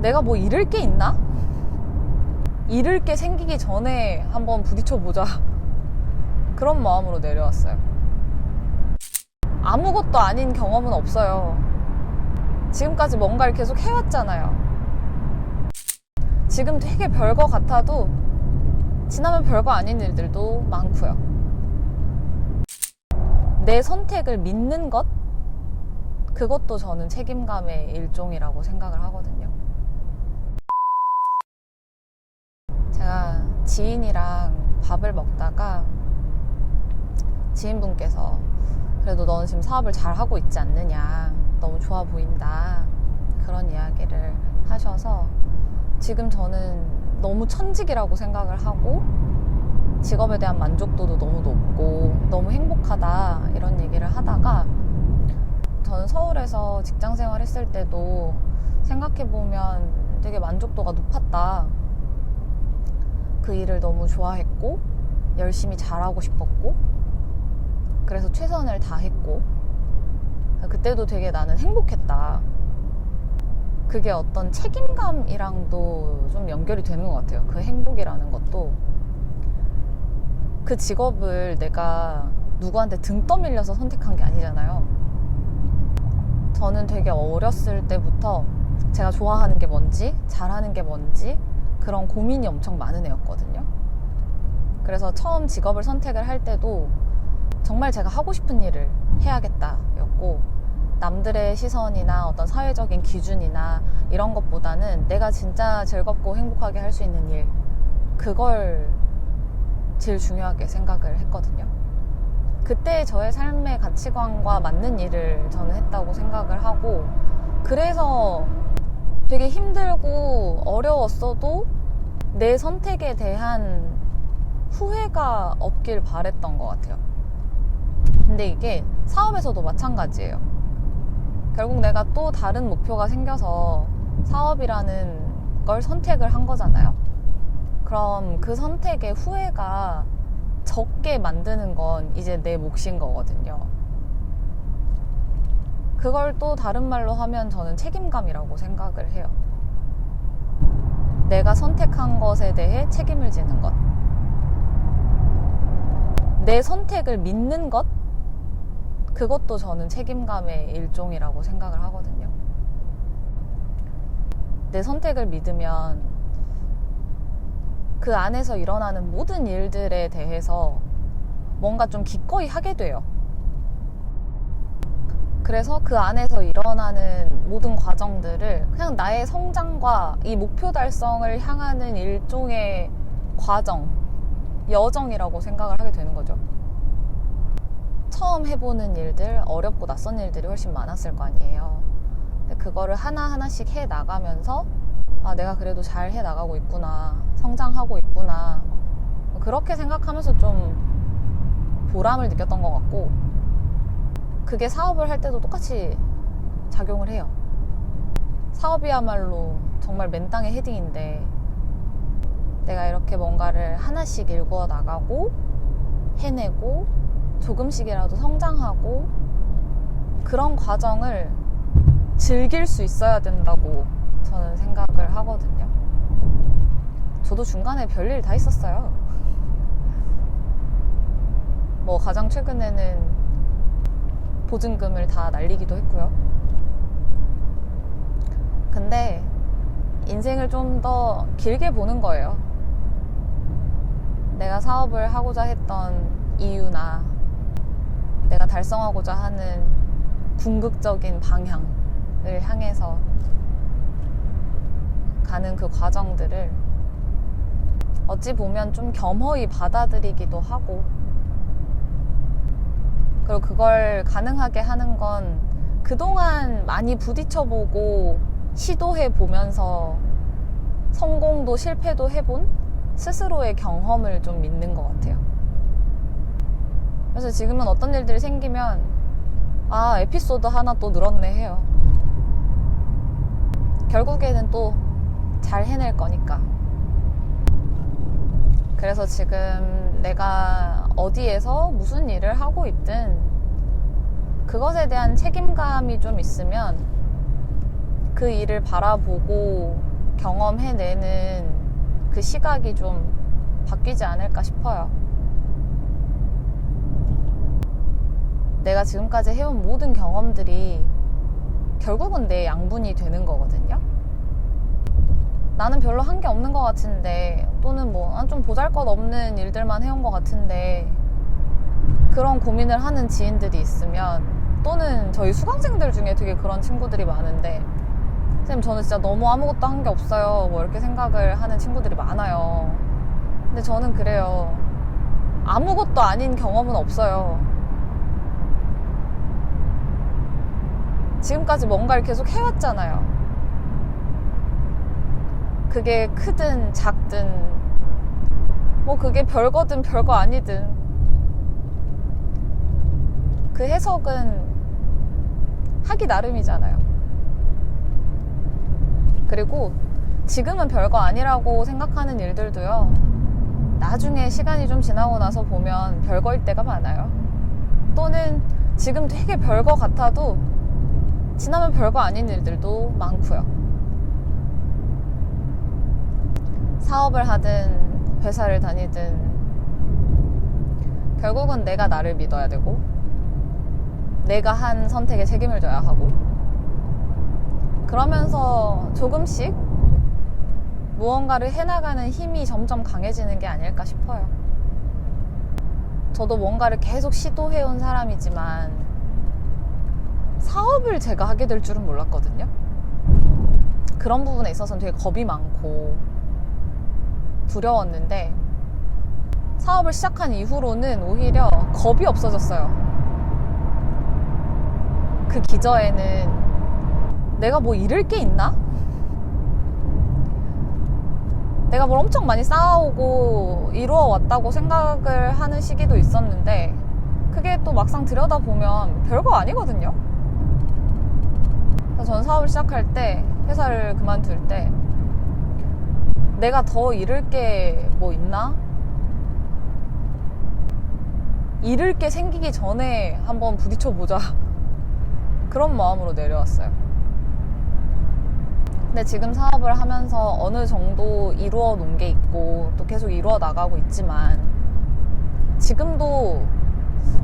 내가 뭐 잃을 게 있나? 잃을 게 생기기 전에 한번 부딪혀보자. 그런 마음으로 내려왔어요. 아무것도 아닌 경험은 없어요. 지금까지 뭔가를 계속 해왔잖아요. 지금 되게 별거 같아도 지나면 별거 아닌 일들도 많고요. 내 선택을 믿는 것? 그것도 저는 책임감의 일종이라고 생각을 하거든요. 제가 지인이랑 밥을 먹다가 지인분께서 그래도 너는 지금 사업을 잘하고 있지 않느냐, 너무 좋아 보인다, 그런 이야기를 하셔서 지금 저는 너무 천직이라고 생각을 하고 직업에 대한 만족도도 너무 높고 너무 행복하다, 이런 얘기를 하다가 저는 서울에서 직장 생활 했을 때도 생각해보면 되게 만족도가 높았다. 그 일을 너무 좋아했고 열심히 잘하고 싶었고 그래서 최선을 다했고 그때도 되게 나는 행복했다. 그게 어떤 책임감이랑도 좀 연결이 되는 것 같아요. 그 행복이라는 것도 그 직업을 내가 누구한테 등 떠밀려서 선택한 게 아니잖아요. 저는 되게 어렸을 때부터 제가 좋아하는 게 뭔지, 잘하는 게 뭔지 그런 고민이 엄청 많은 애였거든요. 그래서 처음 직업을 선택을 할 때도 정말 제가 하고 싶은 일을 해야겠다 였고, 남들의 시선이나 어떤 사회적인 기준이나 이런 것보다는 내가 진짜 즐겁고 행복하게 할 수 있는 일, 그걸 제일 중요하게 생각을 했거든요. 그때 저의 삶의 가치관과 맞는 일을 저는 했다고 생각을 하고, 그래서 되게 힘들고 어려웠어도 내 선택에 대한 후회가 없길 바랬던 것 같아요. 근데 이게 사업에서도 마찬가지예요. 결국 내가 또 다른 목표가 생겨서 사업이라는 걸 선택을 한 거잖아요. 그럼 그 선택의 후회가 적게 만드는 건 이제 내 몫인 거거든요. 그걸 또 다른 말로 하면 저는 책임감이라고 생각을 해요. 내가 선택한 것에 대해 책임을 지는 것. 내 선택을 믿는 것? 그것도 저는 책임감의 일종이라고 생각을 하거든요. 내 선택을 믿으면 그 안에서 일어나는 모든 일들에 대해서 뭔가 좀 기꺼이 하게 돼요. 그래서 그 안에서 일어나는 모든 과정들을 그냥 나의 성장과 이 목표 달성을 향하는 일종의 과정, 여정이라고 생각을 하게 되는 거죠. 처음 해보는 일들, 어렵고 낯선 일들이 훨씬 많았을 거 아니에요. 근데 그거를 하나하나씩 해 나가면서 아, 내가 그래도 잘 해 나가고 있구나, 성장하고 있구나, 그렇게 생각하면서 좀 보람을 느꼈던 것 같고, 그게 사업을 할 때도 똑같이 작용을 해요. 사업이야말로 정말 맨땅의 헤딩인데 내가 이렇게 뭔가를 하나씩 일구어 나가고 해내고 조금씩이라도 성장하고 그런 과정을 즐길 수 있어야 된다고 저는 생각을 하거든요. 저도 중간에 별일 다 있었어요. 뭐 가장 최근에는 보증금을 다 날리기도 했고요. 근데 인생을 좀 더 길게 보는 거예요. 내가 사업을 하고자 했던 이유나 내가 달성하고자 하는 궁극적인 방향을 향해서 가는 그 과정들을 어찌 보면 좀 겸허히 받아들이기도 하고, 그리고 그걸 가능하게 하는 건 그동안 많이 부딪혀보고 시도해보면서 성공도 실패도 해본 스스로의 경험을 좀 믿는 것 같아요. 그래서 지금은 어떤 일들이 생기면 아, 에피소드 하나 또 늘었네 해요. 결국에는 또 잘 해낼 거니까. 그래서 지금 내가 어디에서 무슨 일을 하고 있든 그것에 대한 책임감이 좀 있으면 그 일을 바라보고 경험해내는 그 시각이 좀 바뀌지 않을까 싶어요. 내가 지금까지 해온 모든 경험들이 결국은 내 양분이 되는 거거든요. 나는 별로 한 게 없는 것 같은데, 또는 뭐 좀 보잘것없는 일들만 해온 것 같은데, 그런 고민을 하는 지인들이 있으면, 또는 저희 수강생들 중에 되게 그런 친구들이 많은데, 선생님 저는 진짜 너무 아무것도 한 게 없어요, 뭐 이렇게 생각을 하는 친구들이 많아요. 근데 저는 그래요. 아무것도 아닌 경험은 없어요. 지금까지 뭔가를 계속 해왔잖아요. 그게 크든 작든, 뭐 그게 별거든 별거 아니든, 그 해석은 하기 나름이잖아요. 그리고 지금은 별거 아니라고 생각하는 일들도요, 나중에 시간이 좀 지나고 나서 보면 별거일 때가 많아요. 또는 지금 되게 별거 같아도 지나면 별거 아닌 일들도 많고요. 사업을 하든 회사를 다니든 결국은 내가 나를 믿어야 되고, 내가 한 선택에 책임을 져야 하고, 그러면서 조금씩 무언가를 해나가는 힘이 점점 강해지는 게 아닐까 싶어요. 저도 뭔가를 계속 시도해온 사람이지만 사업을 제가 하게 될 줄은 몰랐거든요. 그런 부분에 있어서는 되게 겁이 많고 두려웠는데, 사업을 시작한 이후로는 오히려 겁이 없어졌어요. 그 기저에는 내가 뭐 잃을 게 있나? 내가 뭘 엄청 많이 쌓아오고 이루어왔다고 생각을 하는 시기도 있었는데, 그게 또 막상 들여다보면 별거 아니거든요. 그래서 전 사업을 시작할 때, 회사를 그만둘 때, 내가 더 잃을 게 뭐 있나? 잃을 게 생기기 전에 한번 부딪혀보자. 그런 마음으로 내려왔어요. 근데 지금 사업을 하면서 어느 정도 이루어 놓은 게 있고 또 계속 이루어 나가고 있지만, 지금도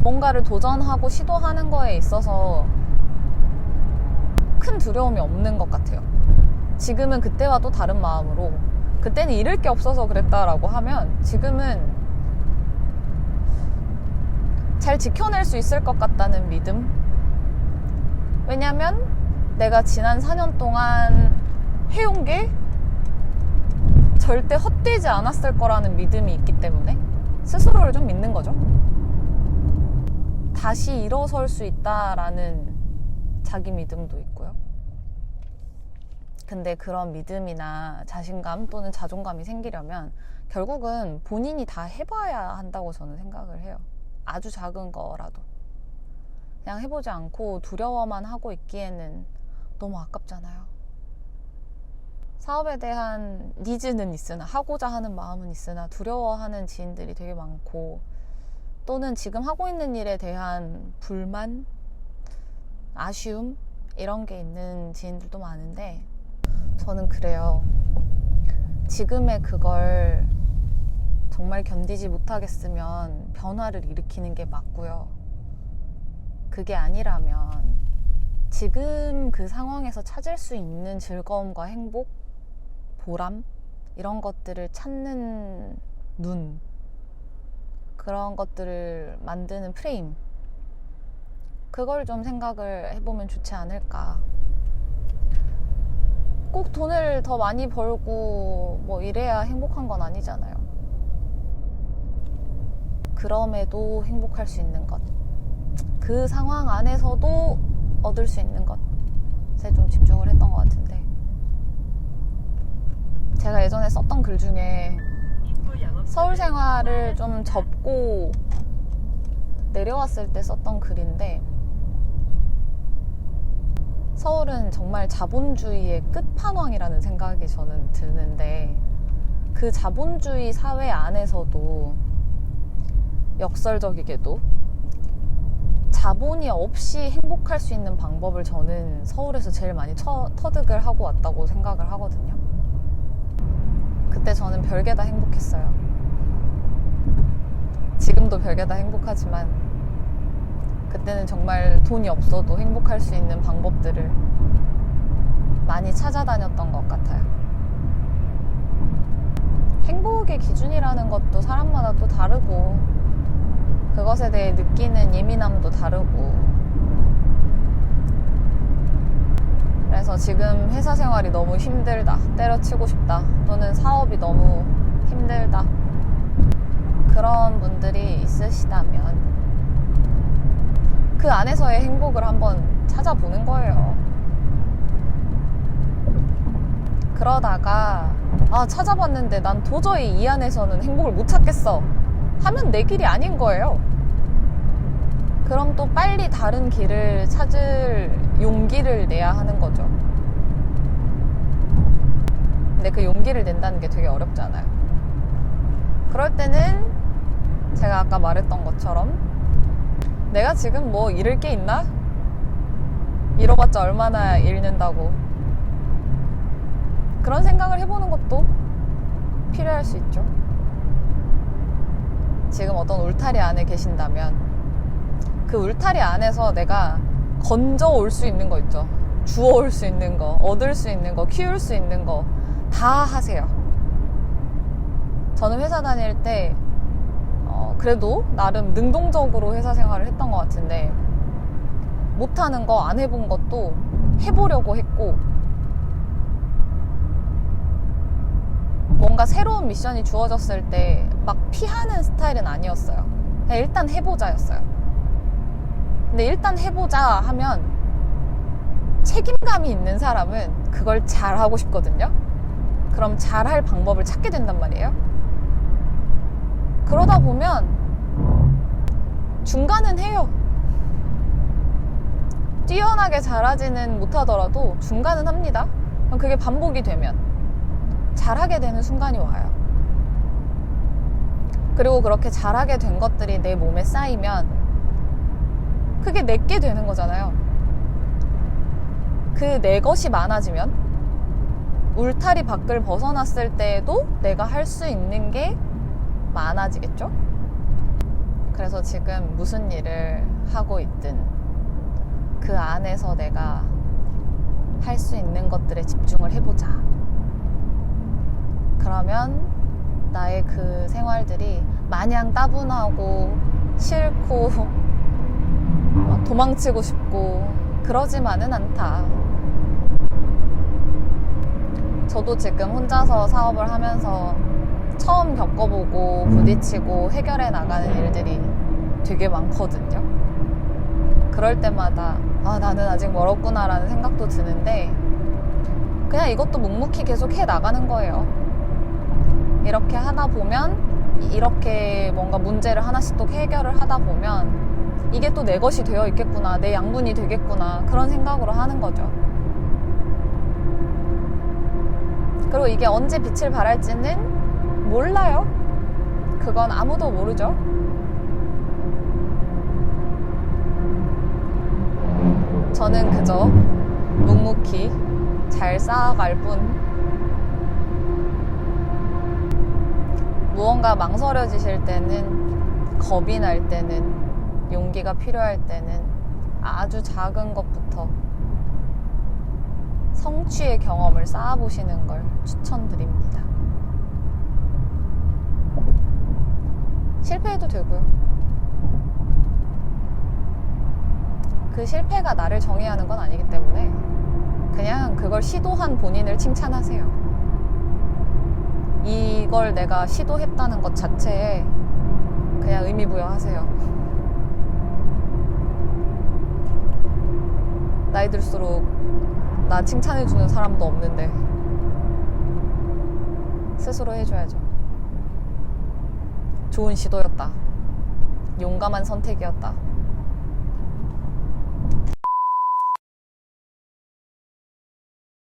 뭔가를 도전하고 시도하는 거에 있어서 큰 두려움이 없는 것 같아요. 지금은 그때와 또 다른 마음으로, 그때는 잃을 게 없어서 그랬다라고 하면 지금은 잘 지켜낼 수 있을 것 같다는 믿음? 왜냐면 내가 지난 4년 동안 해온 게 절대 헛되지 않았을 거라는 믿음이 있기 때문에 스스로를 좀 믿는 거죠. 다시 일어설 수 있다라는 자기 믿음도 있고요. 근데 그런 믿음이나 자신감 또는 자존감이 생기려면 결국은 본인이 다 해봐야 한다고 저는 생각을 해요. 아주 작은 거라도. 그냥 해보지 않고 두려워만 하고 있기에는 너무 아깝잖아요. 사업에 대한 니즈는 있으나, 하고자 하는 마음은 있으나 두려워하는 지인들이 되게 많고, 또는 지금 하고 있는 일에 대한 불만, 아쉬움 이런 게 있는 지인들도 많은데, 저는 그래요. 지금의 그걸 정말 견디지 못하겠으면 변화를 일으키는 게 맞고요. 그게 아니라면 지금 그 상황에서 찾을 수 있는 즐거움과 행복, 보람 이런 것들을 찾는 눈, 그런 것들을 만드는 프레임, 그걸 좀 생각을 해보면 좋지 않을까. 꼭 돈을 더 많이 벌고 뭐 이래야 행복한 건 아니잖아요. 그럼에도 행복할 수 있는 것, 그 상황 안에서도 얻을 수 있는 것에 좀 집중을 했던 것 같은데, 제가 예전에 썼던 글 중에 서울 생활을 좀 접고 내려왔을 때 썼던 글인데, 서울은 정말 자본주의의 끝판왕이라는 생각이 저는 드는데, 그 자본주의 사회 안에서도 역설적이게도 자본이 없이 행복할 수 있는 방법을 저는 서울에서 제일 많이 터득을 하고 왔다고 생각을 하거든요. 그때 저는 별게 다 행복했어요. 지금도 별게 다 행복하지만 그때는 정말 돈이 없어도 행복할 수 있는 방법들을 많이 찾아다녔던 것 같아요. 행복의 기준이라는 것도 사람마다 또 다르고 그것에 대해 느끼는 예민함도 다르고 그래서 지금 회사 생활이 너무 힘들다, 때려치고 싶다, 또는 사업이 너무 힘들다 그런 분들이 있으시다면 그 안에서의 행복을 한번 찾아보는 거예요. 그러다가 찾아봤는데 난 도저히 이 안에서는 행복을 못 찾겠어 하면 내 길이 아닌 거예요. 그럼 또 빨리 다른 길을 찾을 용기를 내야 하는 거죠. 근데 그 용기를 낸다는 게 되게 어렵잖아요. 그럴 때는 제가 아까 말했던 것처럼 내가 지금 뭐 잃을 게 있나? 잃어봤자 얼마나 잃는다고 그런 생각을 해보는 것도 필요할 수 있죠. 지금 어떤 울타리 안에 계신다면 그 울타리 안에서 내가 건져올 수 있는 거 있죠. 주워올 수 있는 거, 얻을 수 있는 거, 키울 수 있는 거 다 하세요. 저는 회사 다닐 때 그래도 나름 능동적으로 회사 생활을 했던 것 같은데 못하는 거, 안 해본 것도 해보려고 했고 뭔가 새로운 미션이 주어졌을 때 막 피하는 스타일은 아니었어요. 그냥 일단 해보자였어요. 근데 일단 해보자 하면 책임감이 있는 사람은 그걸 잘하고 싶거든요. 그럼 잘할 방법을 찾게 된단 말이에요. 그러다 보면 중간은 해요. 뛰어나게 잘하지는 못하더라도 중간은 합니다. 그럼 그게 반복이 되면 잘하게 되는 순간이 와요. 그리고 그렇게 잘하게 된 것들이 내 몸에 쌓이면 그게 내게 되는 거잖아요. 그 내 것이 많아지면 울타리 밖을 벗어났을 때에도 내가 할 수 있는 게 많아지겠죠? 그래서 지금 무슨 일을 하고 있든 그 안에서 내가 할 수 있는 것들에 집중을 해보자. 그러면 나의 그 생활들이 마냥 따분하고 싫고 도망치고 싶고 그러지만은 않다. 저도 지금 혼자서 사업을 하면서 처음 겪어보고 부딪히고 해결해 나가는 일들이 되게 많거든요. 그럴 때마다 나는 아직 멀었구나 라는 생각도 드는데 그냥 이것도 묵묵히 계속 해 나가는 거예요. 이렇게 하다 보면 이렇게 뭔가 문제를 하나씩 또 해결을 하다 보면 이게 또 내 것이 되어 있겠구나, 내 양분이 되겠구나 그런 생각으로 하는 거죠. 그리고 이게 언제 빛을 발할지는 몰라요. 그건 아무도 모르죠. 저는 그저 묵묵히 잘 쌓아갈 뿐. 무언가 망설여지실 때는, 겁이 날 때는, 용기가 필요할 때는 아주 작은 것부터 성취의 경험을 쌓아보시는 걸 추천드립니다. 실패해도 되고요. 그 실패가 나를 정의하는 건 아니기 때문에 그냥 그걸 시도한 본인을 칭찬하세요. 이걸 내가 시도했다는 것 자체에 그냥 의미부여하세요. 나이 들수록 나 칭찬해주는 사람도 없는데 스스로 해줘야죠. 좋은 시도였다. 용감한 선택이었다.